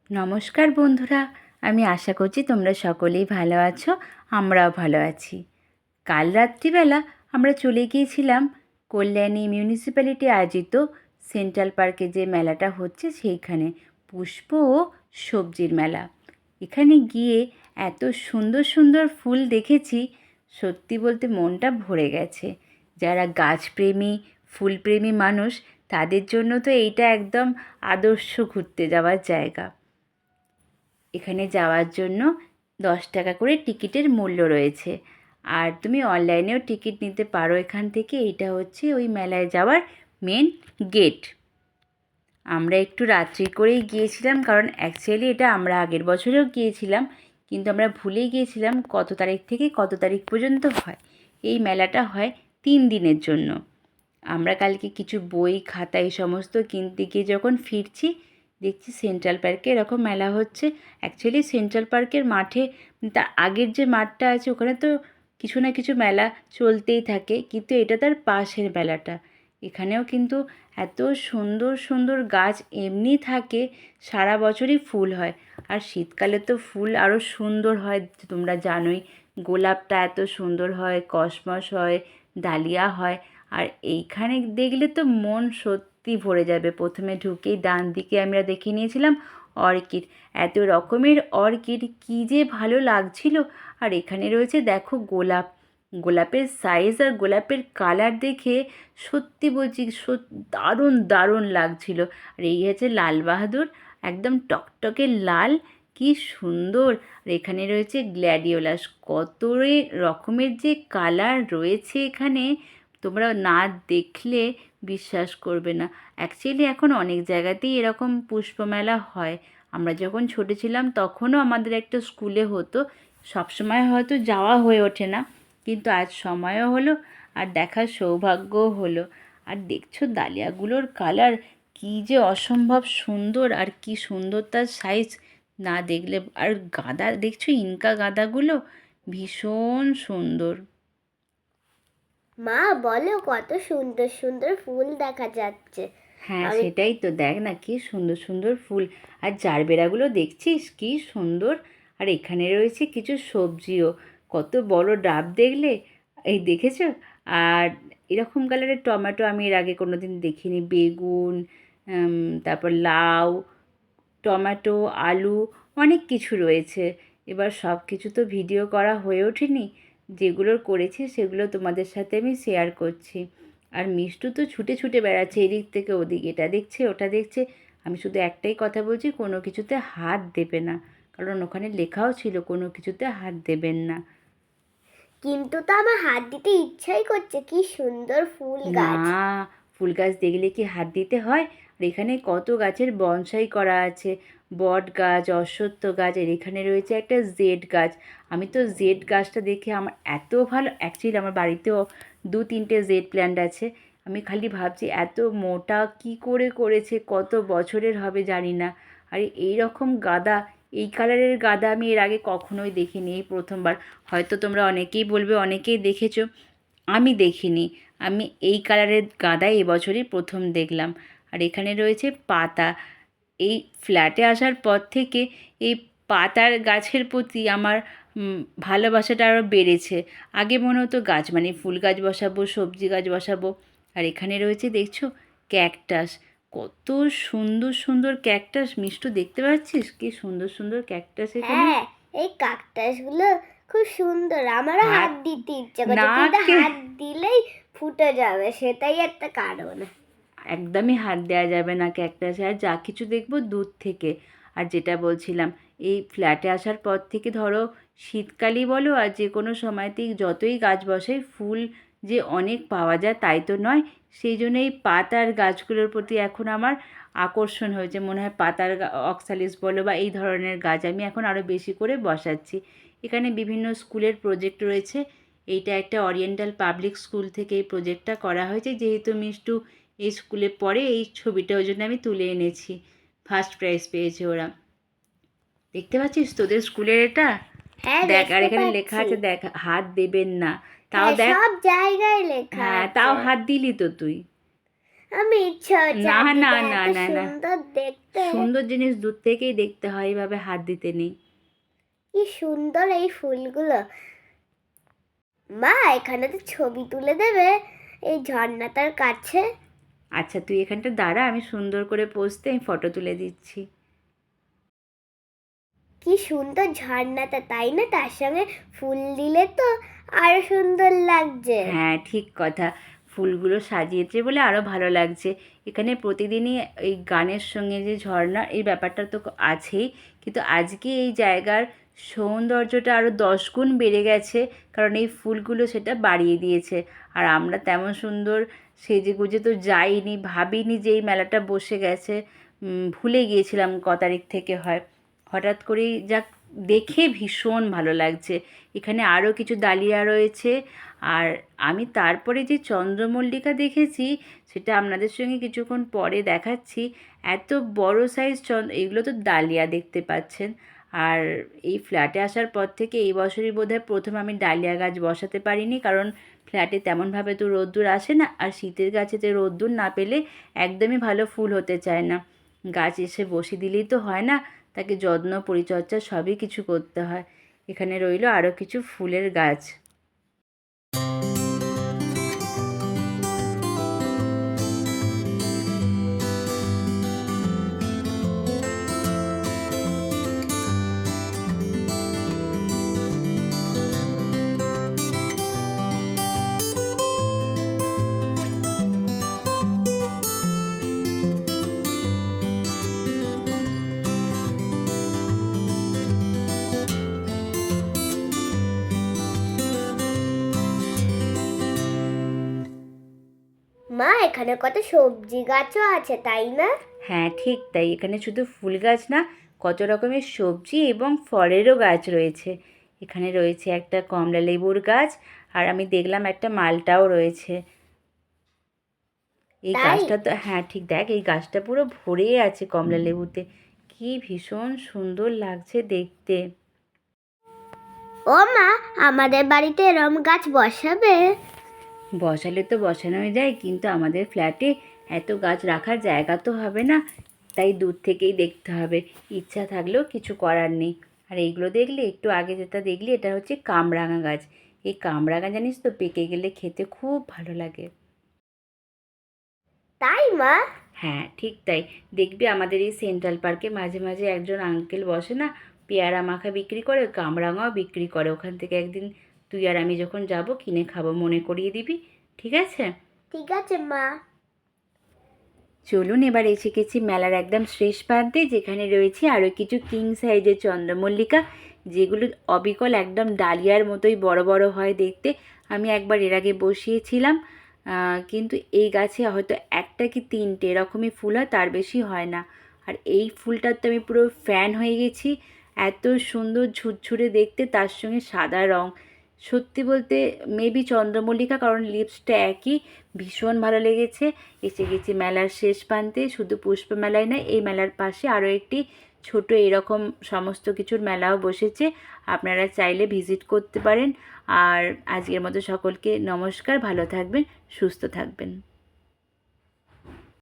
নমস্কার বন্ধুরা, আমি আশা করছি তোমরা সকলেই ভালো আছো। আমরাও ভালো আছি। কাল রাত্রিবেলা আমরা চলে গিয়েছিলাম কল্যাণী মিউনিসিপ্যালিটি আয়োজিত সেন্ট্রাল পার্কে যে মেলাটা হচ্ছে সেইখানে, পুষ্প ও সবজির মেলা। এখানে গিয়ে এত সুন্দর সুন্দর ফুল দেখেছি, সত্যি বলতে মনটা ভরে গেছে। যারা গাছপ্রেমী ফুলপ্রেমী মানুষ তাদের জন্য তো এইটা একদম আদর্শ ঘুরতে যাওয়ার জায়গা। এখানে যাওয়ার জন্য 10 টাকা করে টিকিটের মূল্য রয়েছে, আর তুমি অনলাইনেও টিকিট নিতে পারো এখান থেকে। এইটা হচ্ছে ওই মেলায় যাওয়ার মেন গেট। আমরা একটু রাত্রি করেই গিয়েছিলাম, কারণ অ্যাকচুয়ালি এটা আমরা আগের বছরেও গিয়েছিলাম, কিন্তু আমরা ভুলে গিয়েছিলাম কত তারিখ থেকে কত তারিখ পর্যন্ত হয়। এই মেলাটা হয় 3 দিনের জন্য। আমরা কালকে কিছু বই খাতা এই সমস্ত কিনতে গিয়ে যখন ফিরছি, দেখছি সেন্ট্রাল পার্কে এরকম মেলা হচ্ছে। অ্যাকচুয়ালি সেন্ট্রাল পার্কের মাঠে, তার আগের যে মাঠটা আছে ওখানে তো কিছু না কিছু মেলা চলতেই থাকে, কিন্তু এটা তার পাশের মেলাটা। এখানেও কিন্তু এত সুন্দর সুন্দর গাছ এমনি থাকে, সারা বছরই ফুল হয়। আর শীতকালে তো ফুল আরও সুন্দর হয়, তোমরা জানোই। গোলাপটা এত সুন্দর হয়, কসমস হয়, ডালিয়া হয়। আর এইখানে দেখলে তো মন সত্যি ভরে যাবে। প্রথমে ঢুকেই ডান দিকে আমরা দেখে নিয়েছিলাম অর্কিড। এত রকমের অর্কিড, কী যে ভালো লাগছিল। আর এখানে রয়েছে দেখো গোলাপ। গোলাপের সাইজ আর গোলাপের কালার দেখে সত্যি বলছি দারুণ দারুণ লাগছিল। আর এই হচ্ছে লাল বাহাদুর, একদম টকটকে লাল, কি সুন্দর। আর এখানে রয়েছে গ্ল্যাডিওলাস। কত রকমের যে কালার রয়েছে এখানে, তোমরা না দেখলে বিশ্বাস করবে না। অ্যাকচুয়ালি এখন অনেক জায়গাতেই এরকম পুষ্পমেলা হয়। আমরা যখন ছোটো ছিলাম তখনও আমাদের একটা স্কুলে হতো। সবসময় হয়তো যাওয়া হয়ে ওঠে না, কিন্তু আজ সময়ও হলো আর দেখার সৌভাগ্যও হলো। আর দেখছো ডালিয়াগুলোর কালার কী যে অসম্ভব সুন্দর, আর কি সুন্দর তার সাইজ, না দেখলে। আর গাঁদা দেখছো, ইনকা গাঁদাগুলো ভীষণ সুন্দর। মা বলো, কত সুন্দর সুন্দর ফুল দেখা যাচ্ছে। হ্যাঁ, আমি সেটাই তো, দেখ না কি সুন্দর সুন্দর ফুল। আর জারবেরাগুলো দেখছিস কি সুন্দর। আর এখানে রয়েছে কিছু সবজিও, কত বড় ডাব দেখলে, এই দেখেছো? আর এরকম কালারের টমেটো আমি এর আগে কোনো দিন দেখিনি। বেগুন, তারপর লাউ, টমেটো, আলু, অনেক কিছু রয়েছে। এবার সব কিছু তো ভিডিও করা হয়ে ওঠেনি, যেগুলো করেছি সেগুলো তোমাদের সাথে আমি শেয়ার করছি। আর মিষ্টু তো ছুটে ছুটে বেড়াচ্ছে এদিক থেকে ওদিক, এটা দেখছে ওটা দেখছে। আমি শুধু একটাই কথা বলছি, কোনো কিছুতে হাত দেবে না, কারণ ওখানে লেখাও ছিল কোনো কিছুতে হাত দেবেন না। কিন্তু তো আমার হাত দিতে ইচ্ছাই করছে, কি সুন্দর ফুল না, গাছ। ফুল গাছ দেখলে কি হাত দিতে হয়? আর এখানে কত গাছের বনসাই করা আছে। বট গাছ, অশ্বত্থ গাছ, আর এখানে রয়েছে একটা জেড গাছ। আমি তো জেড গাছটা দেখে আমার এত ভালো, অ্যাকচুয়ালি আমার বাড়িতেও 2-3টে জেড প্ল্যান্ট আছে। আমি খালি ভাবছি এত মোটা কি করে করেছে, কত বছরের হবে জানি না। আর এই রকম গাঁদা, এই কালারের গাঁদা আমি এর আগে কখনোই দেখিনি, এই প্রথমবার। হয়তো তোমরা অনেকেই বলবে অনেকেই দেখেছো, আমি দেখিনি। আমি এই কালারের গাঁদা এবছরই প্রথম দেখলাম। আর এখানে রয়েছে পাতা। এই ফ্ল্যাটে আসার পর থেকে এই পাতার গাছের প্রতি আমার ভালোবাসাটা আরও বেড়েছে। আগে মনে হতো গাছ মানে ফুল গাছ বসাবো, সবজি গাছ বসাবো। আর এখানে রয়েছে দেখছো ক্যাকটাস, কত সুন্দর সুন্দর ক্যাকটাস। মিষ্টু দেখতে পাচ্ছিস কি সুন্দর সুন্দর ক্যাকটাস এখানে? হ্যাঁ, এই কাকটাসগুলো খুব সুন্দর। আমারও হাত হাত দিতে ইচ্ছে করছে, না কিন্তু কে হাত দিলেই ফুটে যাবে, সেটাই একটা কারণ। একদমই হাত দেওয়া যাবে না ক্যাকটাসে। আর যা কিছু দেখবো দূর থেকে। আর যেটা বলছিলাম, এই ফ্ল্যাটে আসার পর থেকে ধরো শীতকালই বলো আর যে কোনো সময়তেই যতই গাছ বসাই, ফুল যে অনেক পাওয়া যায় তাই তো নয়। সেই জন্য এই পাতার গাছগুলোর প্রতি এখন আমার আকর্ষণ হয়েছে। মনে হয় পাতার অক্সালিস বলো বা এই ধরনের গাছ আমি এখন আরও বেশি করে বসাচ্ছি। এখানে বিভিন্ন স্কুলের প্রজেক্ট রয়েছে। এইটা একটা ওরিয়েন্টাল পাবলিক স্কুল থেকে এই প্রজেক্টটা করা হয়েছে। যেহেতু মিষ্টু এই স্কুলে পড়ে, এই ছবিটা ওই জন্য আমি তুলে এনেছি। ফার্স্ট প্রাইজ পেয়েছে ওরা। দেখতে পাচ্ছিস তোদের স্কুলের এটা? হ্যাঁ, দেখ, আর দেখতে এখানে লেখা পাচ্ছি। আছে দেখ, হাত দেবেন না। তাও হ্যাঁ, দেখ, সব জায়গায় লেখা হ্যাঁ তাও আছে। হাত দিলি তো তুই। আমি ইচ্ছা হচ্ছে না হাত না দিতে, না এত না না, সুন্দর দেখতে। সুন্দর জিনিস দূর থেকেই দেখতে হয়, এইভাবে হাত দিতে নেই। কি সুন্দর এই ফুলগুলো। মা, এখানে তো ছবি তুলে দেবে এই ঝর্ণাটার কাছে। আচ্ছা তুই এখানটা দাঁড়া, আমি সুন্দর করে পোজতে আমি ফটো তুলে দিচ্ছি। কি সুন্দর ঝর্ণাটা, তাই না? তার সঙ্গে ফুল দিলে তো আরো সুন্দর লাগছে। হ্যাঁ ঠিক কথা, ফুলগুলো সাজিয়েছে বলে আরও ভালো লাগছে। এখানে প্রতিদিনই এই গানের সঙ্গে যে ঝর্ণা এই ব্যাপারটা তো আছেই, কিন্তু আজকে এই জায়গার সৌন্দর্যটা আরও 10 গুণ বেড়ে গেছে, কারণ এই ফুলগুলো সেটা বাড়িয়ে দিয়েছে। আর আমরা তেমন সুন্দর সেজেগুজে তো যাইনি, ভাবিনি যে এই মেলাটা বসে গেছে। ভুলে গিয়েছিলাম ক তারিখ থেকে হয়, হঠাৎ করেই যা দেখে ভীষণ ভালো লাগছে। এখানে আরও কিছু ডালিয়া রয়েছে। আর আমি তারপরে যে চন্দ্রমল্লিকা দেখেছি সেটা আপনাদের সঙ্গে কিছুক্ষণ পরে দেখাচ্ছি। এত বড় সাইজ এগুলো তো ডালিয়া দেখতে পাচ্ছেন। আর এই ফ্ল্যাটে আসার পর থেকে এই বছরই বোধহয় প্রথম আমি ডালিয়া গাছ বসাতে পারিনি, কারণ ফ্ল্যাটে তেমনভাবে তো রোদ্দুর আসে না, আর শীতের গাছেতে রোদ্দুর না পেলে একদমই ভালো ফুল হতে চায় না। গাছ এসে বসিয়ে দিলেই তো হয় না, তাকে যত্ন পরিচর্যা সবই কিছু করতে হয়। এখানে রইল আরও কিছু ফুলের গাছ। মা, এখানে কত সবজি গাছও আছে, তাই না? হ্যাঁ ঠিক তাই, এখানে শুধু ফুল গাছ না, কত রকমের সবজি এবং ফলেরও গাছ রয়েছে। এখানে রয়েছে একটা কমলা লেবুর গাছ, আর আমি দেখলাম একটা মালটাও রয়েছে। এই তাই? গাছটা তো হ্যাঁ ঠিক, দেখ এই গাছটা পুরো ভরে আছে কমলা লেবুতে, কি ভীষণ সুন্দর লাগছে দেখতে। ও মা, আমাদের বাড়িতে এরম গাছ বসাবে? বসালে তো বসানোই যায়, কিন্তু আমাদের ফ্ল্যাটে এত গাছ রাখার জায়গা তো হবে না, তাই দূর থেকেই দেখতে হবে। ইচ্ছা থাকলেও কিছু করার নেই। আর এইগুলো দেখলে, একটু আগে যেটা দেখলি এটা হচ্ছে কামরাঙা গাছ। এই কামরাঙা জানিস তো পেকে গেলে খেতে খুব ভালো লাগে। তাই মা? হ্যাঁ ঠিক তাই, দেখবি আমাদের এই সেন্ট্রাল পার্কে মাঝে মাঝে একজন আঙ্কেল বসে না, পেয়ারা মাখা বিক্রি করে, কামরাঙাও বিক্রি করে। ওখান থেকে একদিন তুই আর আমি যখন যাব কিনে খাবো, মনে করিয়ে দিবি, ঠিক আছে? ঠিক আছে মা। চলুন এবার এসে গেছি মেলার একদম শেষ প্রান্তে, যেখানে রয়েছে আরও কিছু কিং সাইজের চন্দ্রমল্লিকা, যেগুলো অবিকল একদম ডালিয়ার মতোই বড় বড় হয় দেখতে। আমি একবার এর আগে বসিয়েছিলাম, কিন্তু এই গাছে হয়তো একটা কি তিনটে এরকমই ফুল হয়, তার বেশি হয় না। আর এই ফুলটার তো আমি পুরো ফ্যান হয়ে গেছি, এত সুন্দর ঝুরঝুরে দেখতে, তার সঙ্গে সাদা রং। সত্যি বলতে মেবি চন্দ্রমল্লিকা, কারণ লিপসটা একই, ভীষণ ভালো লেগেছে। এসে গেছি মেলার শেষ প্রান্তে। শুধু পুষ্প মেলায় নয়, এই মেলার পাশে আরও একটি ছোট এরকম সমস্ত কিছুর মেলাও বসেছে, আপনারা চাইলে ভিজিট করতে পারেন। আর আজকের মতো সকলকে নমস্কার, ভালো থাকবেন, সুস্থ থাকবেন।